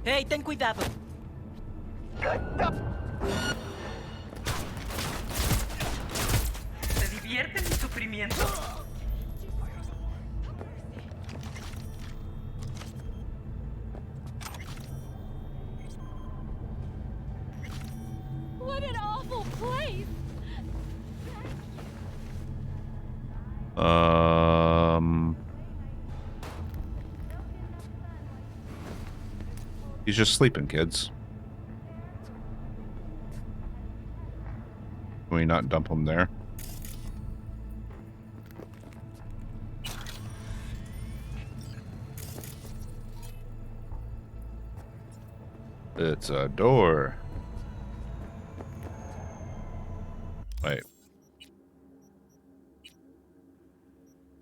Hey, ten cuidado. ¿Se divierten en sufrimiento? What an awful place! He's just sleeping, kids. Can we not dump him there? It's a door. Wait.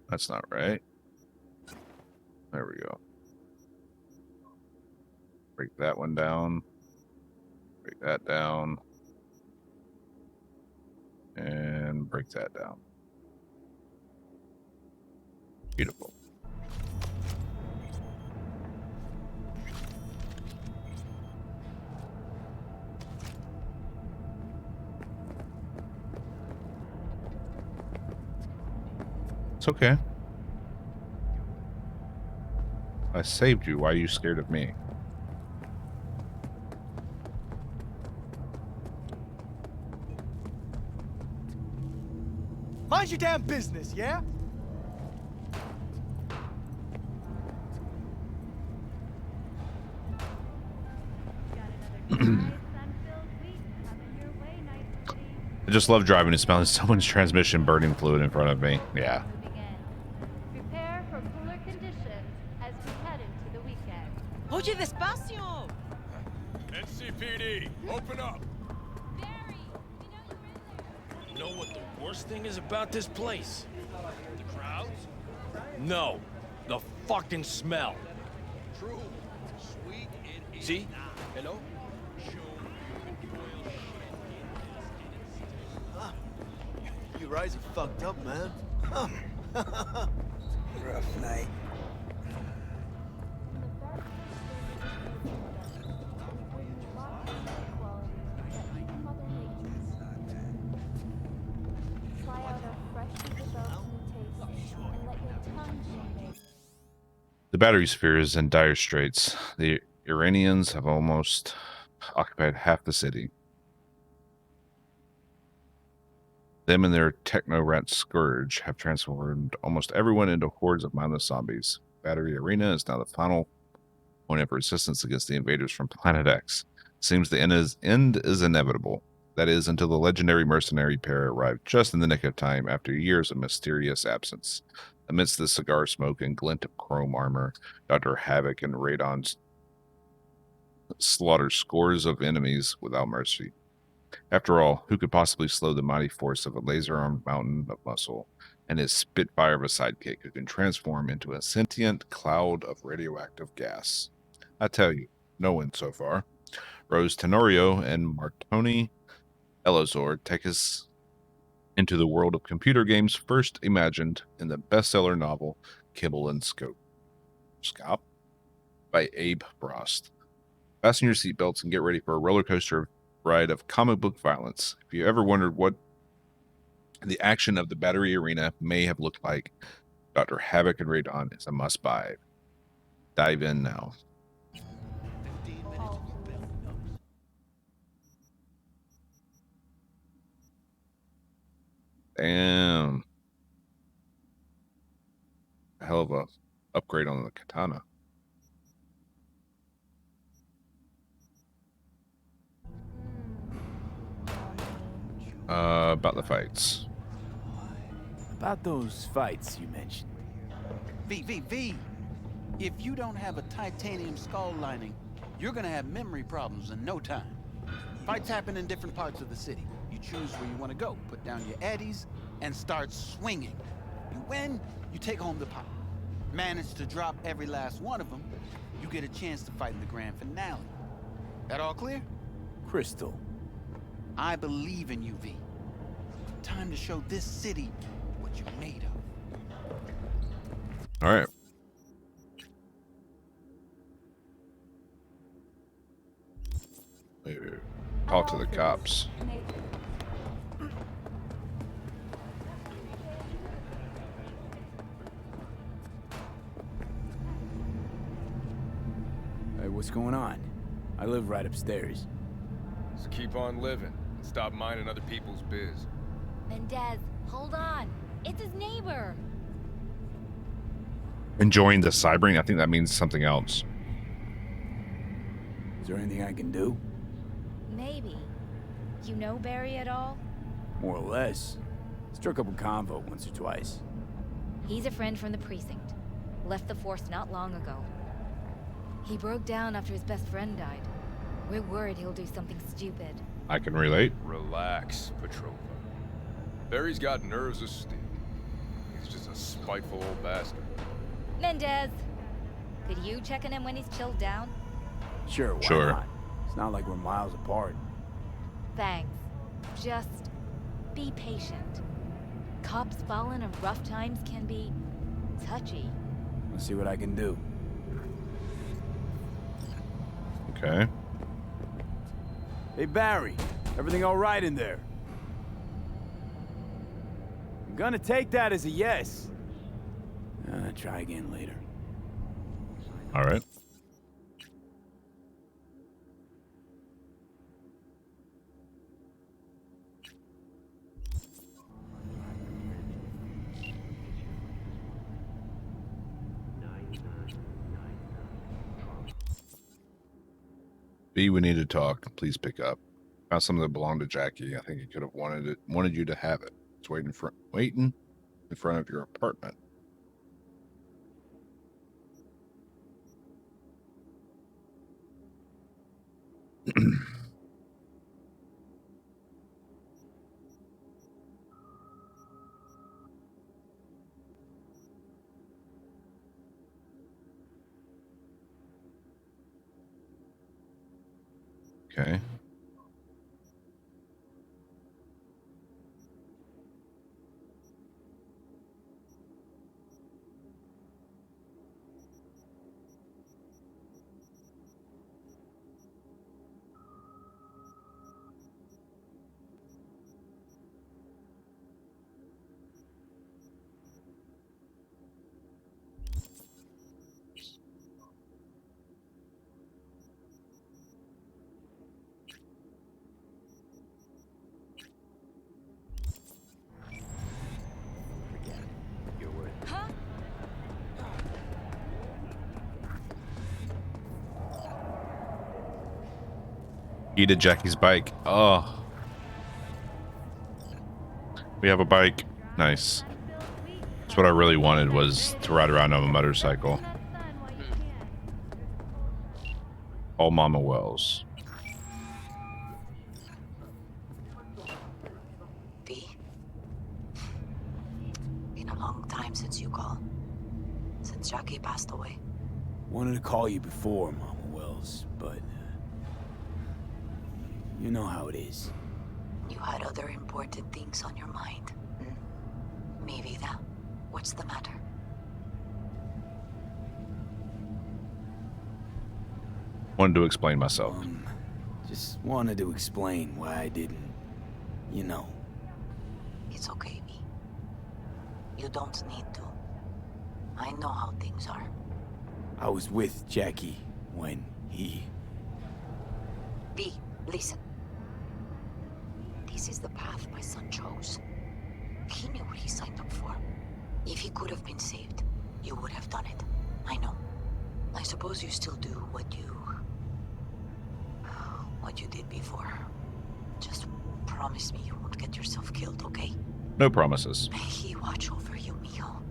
That's not right. There we go. Break that one down. Break that down. And break that down. Beautiful. It's okay. I saved you. Why are you scared of me? Mind your damn business, yeah? I just love driving and smelling someone's transmission burning fluid in front of me. Yeah. Prepare for cooler conditions as we head into the weekend. Oye, despacio. NCPD, open up. Barry, we know you're in there. You know what the worst thing is about this place? The crowds? No, the fucking smell. True. Sweet it is. See? Hello? You guys are fucked up, man. Rough night. Try out a freshly developed new taste and let your tongue shake. The battery sphere is in dire straits. The Iranians have almost occupied half the city. Them and their techno-rat scourge have transformed almost everyone into hordes of mindless zombies. Battery Arena is now the final point of resistance against the invaders from Planet X. Seems the end is inevitable. That is, until the legendary mercenary pair arrive just in the nick of time after years of mysterious absence. Amidst the cigar smoke and glint of chrome armor, Dr. Havoc and Radon slaughter scores of enemies without mercy. After all, who could possibly slow the mighty force of a laser-armed mountain of muscle and his spitfire of a sidekick who can transform into a sentient cloud of radioactive gas? I tell you, no one so far. Rose Tenorio and Martoni Elazor take us into the world of computer games first imagined in the bestseller novel Kibble and Scope by Abe Frost. Fasten your seatbelts and get ready for a roller coaster ride of comic book violence. If you ever wondered what the action of the Battery Arena may have looked like, Dr. Havoc and Radon is a must-buy. Dive in now. Damn. Hell of a upgrade on the katana. About the fights. About those fights you mentioned. V. If you don't have a titanium skull lining, you're gonna have memory problems in no time. Fights happen in different parts of the city. You choose where you want to go, put down your eddies, and start swinging. You win, you take home the pot. Manage to drop every last one of them, you get a chance to fight in the grand finale. That all clear? Crystal. I believe in you, V. Time to show this city what you're made of. All right. Talk to the cops. Hey, what's going on? I live right upstairs. Just keep on living and stop minding other people's biz. Mendez, hold on. It's his neighbor. Enjoying the cybering? I think that means something else. Is there anything I can do? Maybe. You know Barry at all? More or less. Struck up a convo once or twice. He's a friend from the precinct. Left the force not long ago. He broke down after his best friend died. We're worried he'll do something stupid. I can relate. Relax, Petrova. Barry's got nerves of steel. He's just a spiteful old bastard. Mendez! Could you check on him when he's chilled down? Sure, why Sure. not? It's not like we're miles apart. Thanks. Just be patient. Cops falling in rough times can be touchy. I'll see what I can do. Okay. Hey, Barry. Everything all right in there? I'm gonna take that as a yes. Try again later. All right. B, we need to talk. Please pick up. Found something that belonged to Jackie. I think he could have wanted you to have it. It's waiting in front of your apartment. Okay. Huh? Eated Jackie's bike. Oh. We have a bike. Nice. That's what I really wanted, was to ride around on a motorcycle. All Mama Wells. V. Been a long time since you called. Since Jackie passed away. Wanted to call you before, Mama Wells, but... you know how it is. You had other important things on your mind. Maybe that. What's the matter? Wanted to explain myself. Just wanted to explain why I didn't... you know. It's okay, V. You don't need to. I know how things are. I was with Jackie when he... V, listen. This is the path my son chose. He knew what he signed up for. If he could have been saved, you would have done it. I know. I suppose you still do what you did before. Just promise me you won't get yourself killed, okay? No promises. May he watch over you, mijo.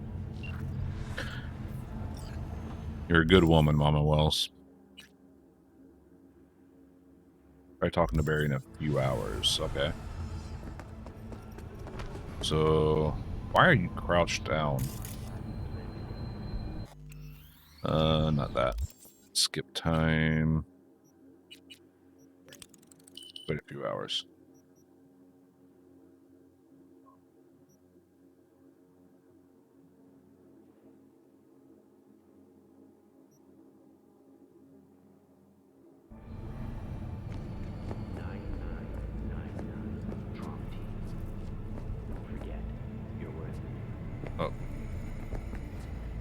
You're a good woman, Mama Wells. Try talking to Barry in a few hours. Okay. So, why are you crouched down? Not that. Skip time. Wait a few hours.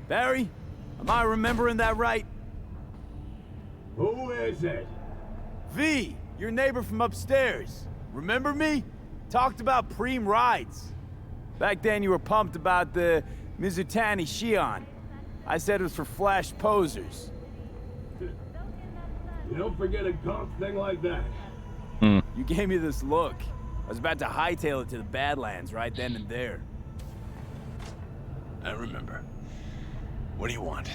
Barry, am I remembering that right? Who is it? V, your neighbor from upstairs. Remember me? Talked about preem rides. Back then you were pumped about the Mizutani Shion. I said it was for flash posers. You don't forget a golf thing like that. You gave me this look. I was about to hightail it to the Badlands right then and there. I remember. What do you want?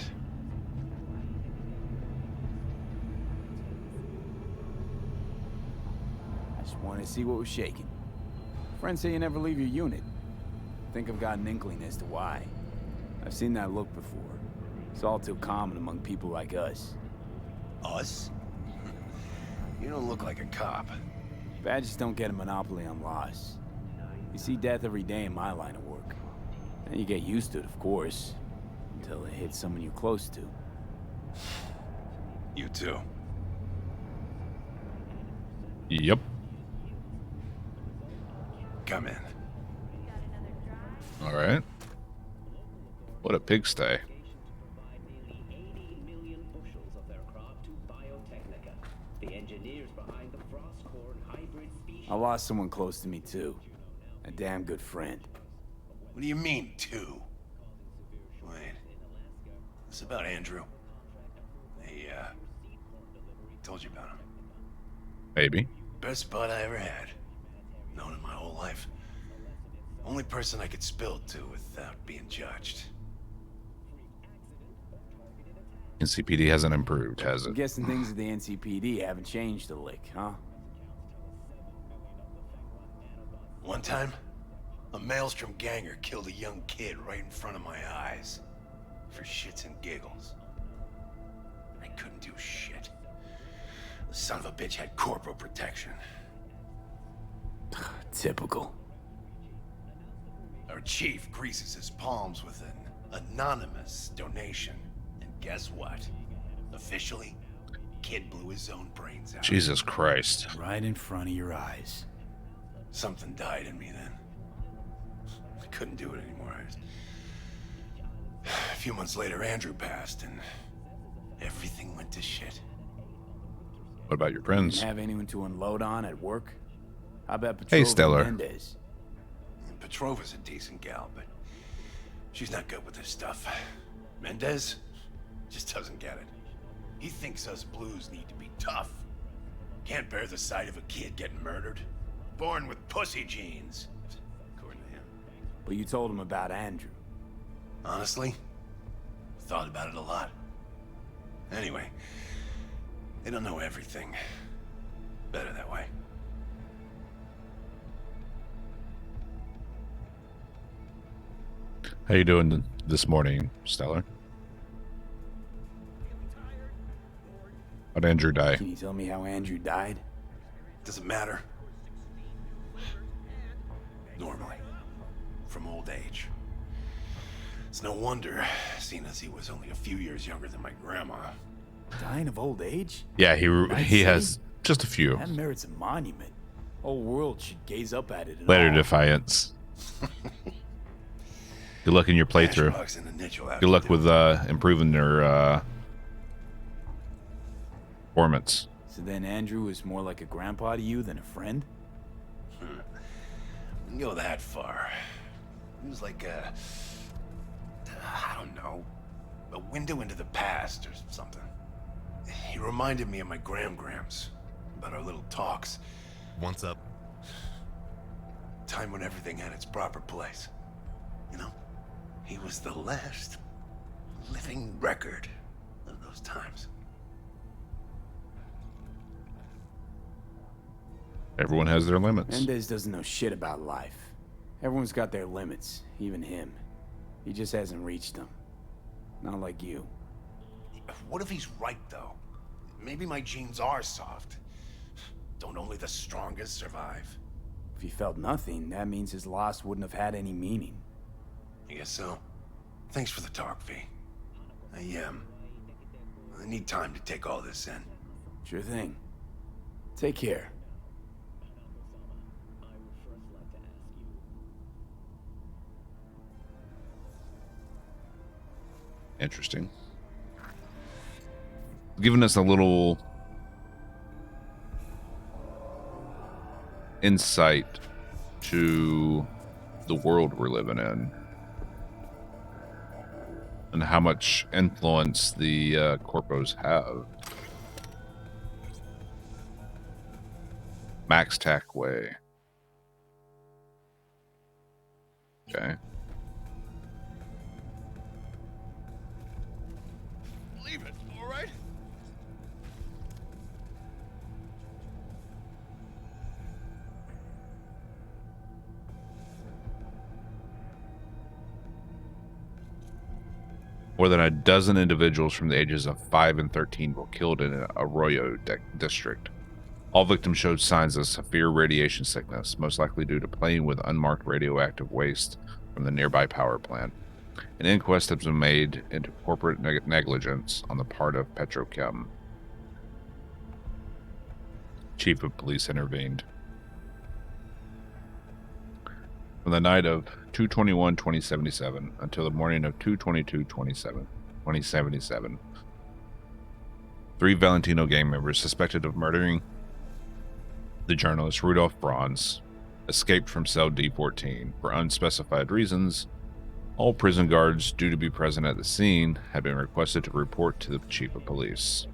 I just wanted to see what was shaking. Friends say you never leave your unit. Think I've got an inkling as to why. I've seen that look before. It's all too common among people like us. Us? You don't look like a cop. Badges don't get a monopoly on loss. You see death every day in my line of work. And you get used to it, of course, until it hits someone you're close to. You too. Yep. Come in. All right. What a pigsty. I lost someone close to me too. A damn good friend. What do you mean, two? Wait. This about Andrew? Hey, told you about him. Maybe. Best bud I ever had. Known him my whole life. Only person I could spill to without being judged. NCPD hasn't improved, has I'm it? guessing things at the NCPD haven't changed a lick, huh? One time, a Maelstrom ganger killed a young kid right in front of my eyes. For shits and giggles. I couldn't do shit. The son of a bitch had corporal protection. Typical. Our chief greases his palms with an anonymous donation. And guess what? Officially, kid blew his own brains out. Jesus Christ. Right in front of your eyes. Something died in me then. I couldn't do it anymore. A few months later, Andrew passed, and everything went to shit. What about your friends? Didn't have anyone to unload on at work? How about Petrova Hey, Stellar. and Mendez? And Petrova's a decent gal, but she's not good with this stuff. Mendez just doesn't get it. He thinks us blues need to be tough. Can't bear the sight of a kid getting murdered. Born with pussy genes, according to him. But you told him about Andrew. Honestly, thought about it a lot. Anyway, they don't know everything. Better that way. How you doing this morning, Stellar? How'd Andrew die? Can you tell me how Andrew died? Doesn't matter. Normally. From old age. It's no wonder, seeing as he was only a few years younger than my grandma. Dying of old age? Yeah, he has just a few. That merits a monument. Whole world should gaze up at it. Later Defiance. Good luck in your playthrough. Good luck with improving their performance. So then Andrew was more like a grandpa to you than a friend? Wouldn't go that far. He was like I don't know, a window into the past or something. He reminded me of my grams about our little talks. What's up? Time when everything had its proper place. You know, he was the last living record of those times. Everyone has their limits. Mendez doesn't know shit about life. Everyone's got their limits, even him. He just hasn't reached them. Not like you. What if he's right, though? Maybe my genes are soft. Don't only the strongest survive? If he felt nothing, that means his loss wouldn't have had any meaning. I guess so. Thanks for the talk, V. I need time to take all this in. Sure thing. Take care. Interesting. Giving us a little insight to the world we're living in and how much influence the corpos have. Max Tack Way. Okay. Leave it, all right? More than a dozen individuals from the ages of 5 and 13 were killed in Arroyo district. All victims showed signs of severe radiation sickness, most likely due to playing with unmarked radioactive waste from the nearby power plant. An inquest has been made into corporate negligence on the part of Petrochem. Chief of police intervened. From the night of 2/21/2077 until the morning of 2/22/2077, 3 Valentino gang members suspected of murdering the journalist Rudolph Bronze escaped from cell D14 for unspecified reasons. All prison guards due to be present at the scene had been requested to report to the chief of police.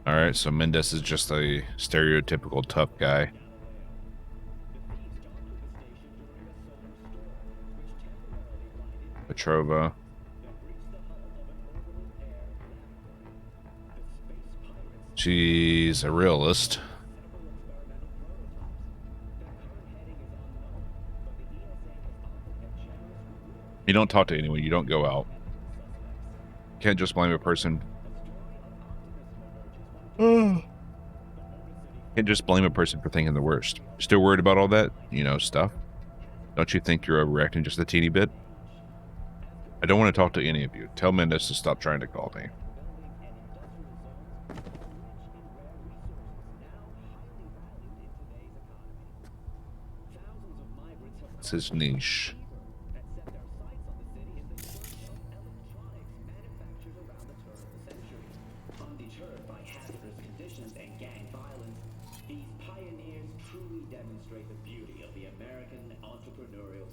Alright, so Mendes is just a stereotypical tough guy. Petrova. She's a realist. You don't talk to anyone, you don't go out. You can't just blame a person. Can't just blame a person for thinking the worst. Still worried about all that, stuff? Don't you think you're overreacting just a teeny bit? I don't want to talk to any of you. Tell Mendes to stop trying to call me. It's his niche.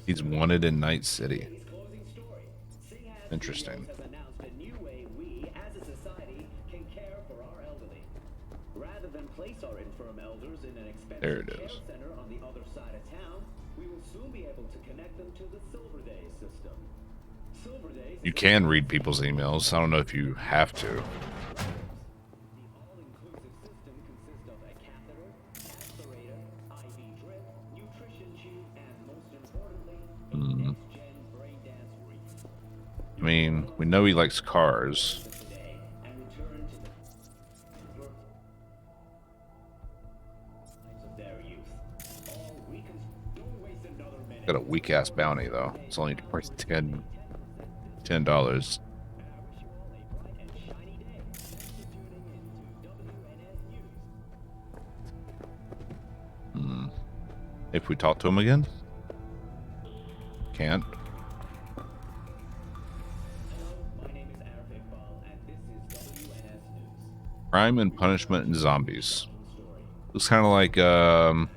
He's wanted in Night City. Interesting. There it is. You can read people's emails. I don't know if you have to. I mean, we know he likes cars. Got a weak ass bounty though. It's only worth $10. If we talk to him again? Can't. Crime and Punishment and Zombies. Looks kind of like, God.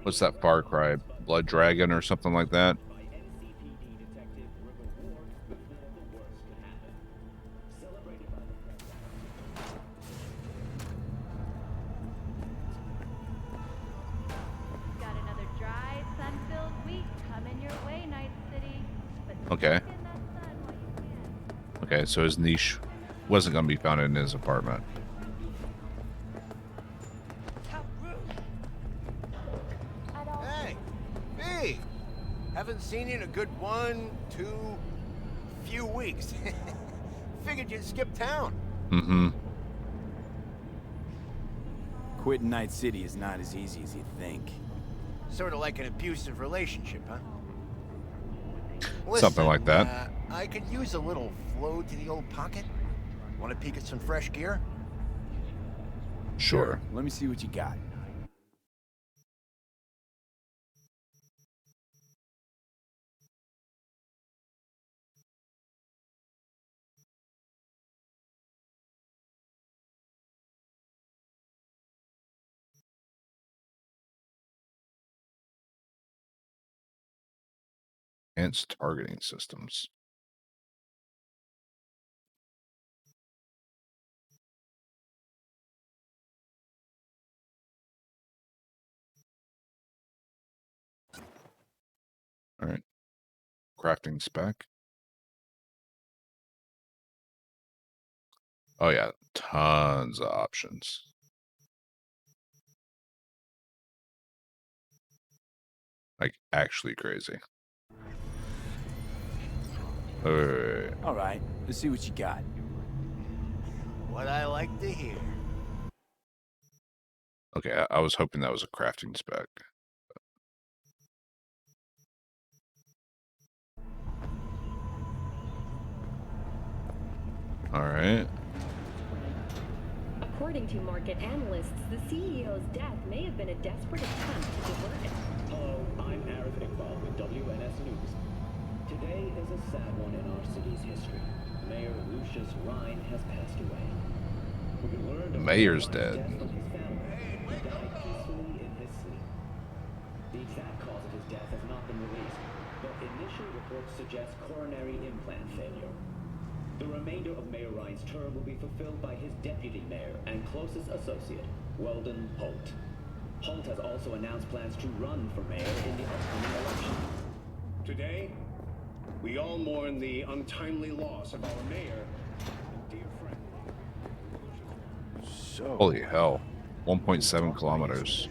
What's that Far Cry? Blood Dragon or something like that? Got another dry, sun-filled week coming your way, Night City. But Okay. soak in that sun while you can. Okay, so his niche wasn't going to be found in his apartment. Hey, B! Haven't seen you in a good 2 weeks. Figured you'd skip town. Mm-hmm. Quitting Night City is not as easy as you think. Sort of like an abusive relationship, huh? Something like that. I could use a little flow to the old pocket. Want to peek at some fresh gear? Sure. Let me see what you got. Enhanced targeting systems. All right. Crafting spec. Oh yeah, tons of options. Like actually crazy. All right, let's see what you got. What I like to hear. Okay, I was hoping that was a crafting spec. All right. According to market analysts, the CEO's death may have been a desperate attempt to divert it. Hello, I'm Arif Iqbal with WNS News. Today is a sad one in our city's history. Mayor Lucius Rhine has passed away. We learned The of mayor's Rhine's dead. death from his family. He died peacefully in his sleep. The exact cause of his death has not been released, but initial reports suggest coronary implant failure. The remainder of Mayor Rhine's term will be fulfilled by his deputy mayor and closest associate, Weldon Holt. Holt has also announced plans to run for mayor in the upcoming election. Today, we all mourn the untimely loss of our mayor and dear friend. So, Holy hell. 1.7 kilometers.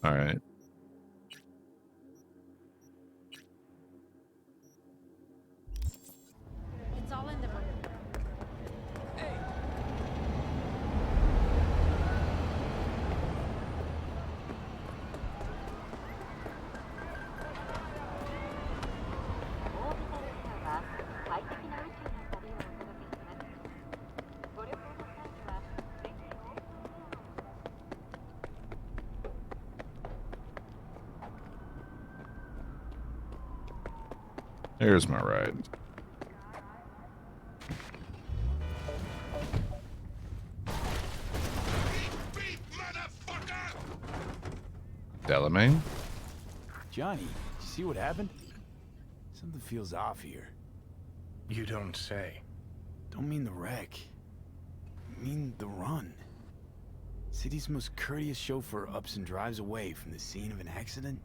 All right. It's all in the room. Here's my ride. Delamain? Johnny, you see what happened? Something feels off here. You don't say. Don't mean the wreck. I mean the run. City's most courteous chauffeur ups and drives away from the scene of an accident.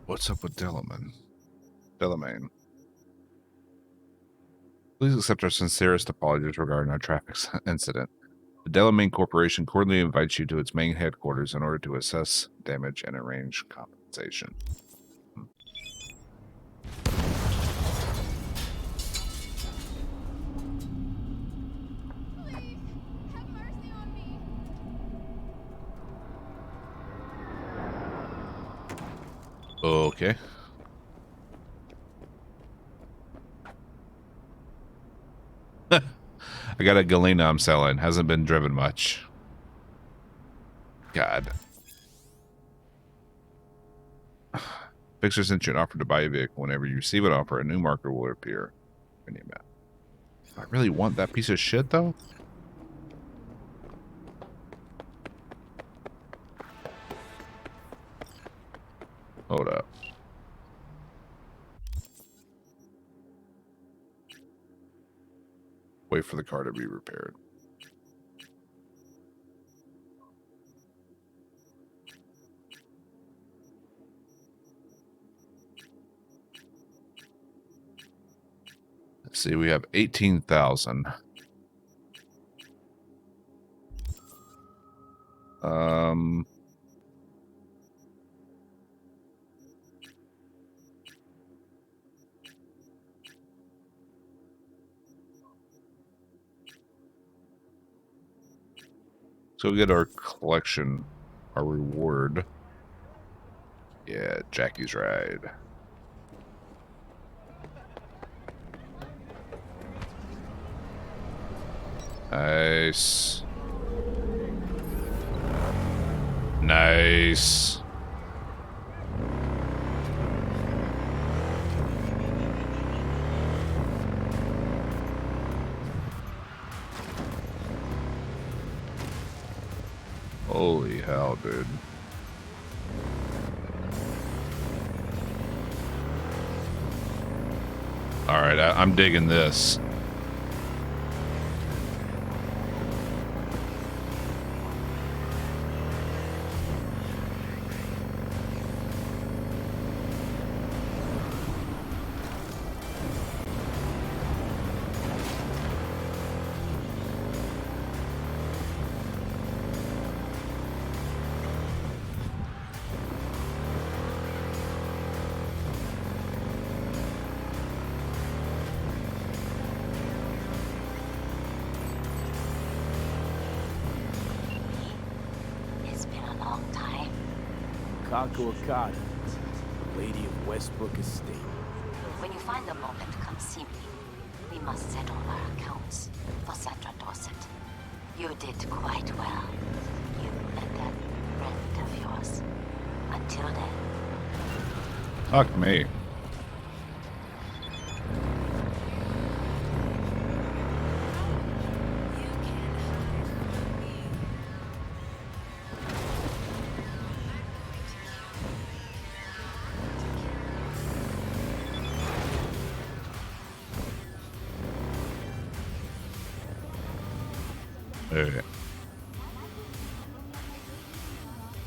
What's up with Delamain? Please accept our sincerest apologies regarding our traffic incident. The Delamain Corporation cordially invites you to its main headquarters in order to assess damage and arrange compensation. Okay. I got a Galena I'm selling. Hasn't been driven much. God. Fixer sent you an offer to buy a vehicle. Whenever you receive an offer, a new marker will appear in your map. I really want that piece of shit, though. Hold up. Wait for the car to be repaired. Let's see, we have 18,000. So we get our collection, our reward. Yeah, Jackie's Ride. Nice. Nice. Holy hell, dude. Alright, I'm digging this. It's been a long time. Kaku Akata, Lady of Westbrook Estate. When you find a moment, come see me. We must settle our accounts for Sandra Dorset. You did quite well. You and that friend of yours. Until then. Fuck me.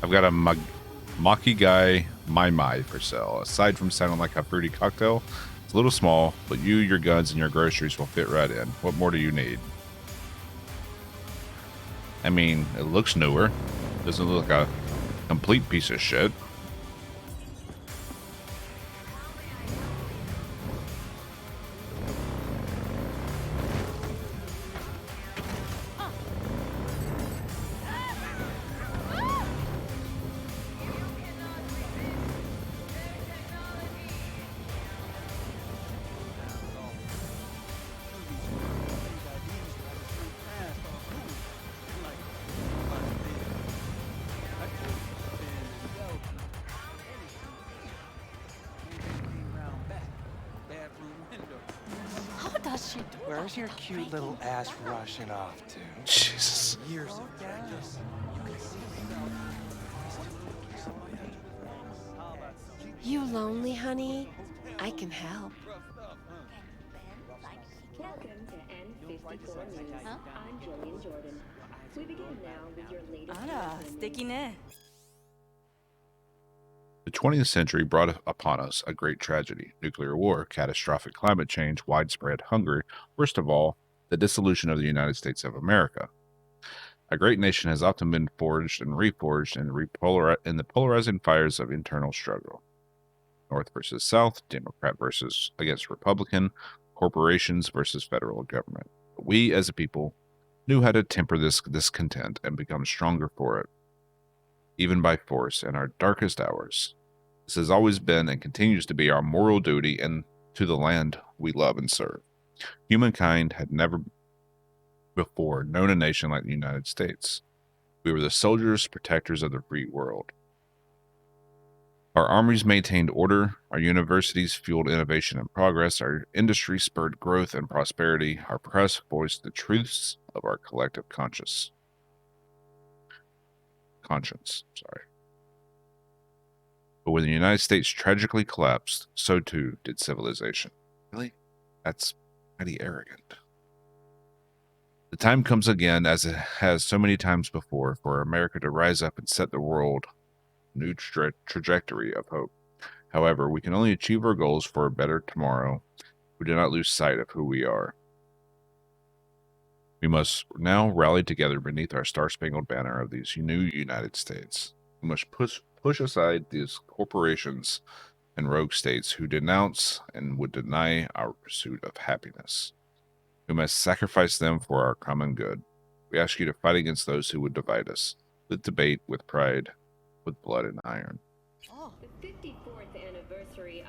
I've got a Maki Guy Mai for sale. Aside from sounding like a fruity cocktail, it's a little small, but you, your guns, and your groceries will fit right in. What more do you need? I mean, it looks newer. Doesn't look like a complete piece of shit. How does she do Where's your cute little ass rushing off to? Jesus. Years of practice. You lonely, honey? I can help. Welcome to N54 News. I'm Jillian Jordan. We begin now with your latest. あら、素敵ね。 The 20th century brought upon us a great tragedy: nuclear war, catastrophic climate change, widespread hunger, worst of all, the dissolution of the United States of America. A great nation has often been forged and reforged in the polarizing fires of internal struggle. North versus South, Democrat versus against Republican, corporations versus federal government. But we, as a people, knew how to temper this discontent and become stronger for it, even by force, in our darkest hours. This has always been and continues to be our moral duty and to the land we love and serve. Humankind had never before known a nation like the United States. We were the soldiers, protectors of the free world. Our armies maintained order, our universities fueled innovation and progress, our industry spurred growth and prosperity, our press voiced the truths of our collective conscience. But when the United States tragically collapsed, so too did civilization. Really? That's mighty arrogant. The time comes again, as it has so many times before, for America to rise up and set the world a new trajectory of hope. However, we can only achieve our goals for a better tomorrow if we do not lose sight of who we are. We must now rally together beneath our star-spangled banner of these new United States. We must push aside these corporations and rogue states who denounce and would deny our pursuit of happiness. We must sacrifice them for our common good. We ask you to fight against those who would divide us, with debate, with pride, with blood and iron. The 54th anniversary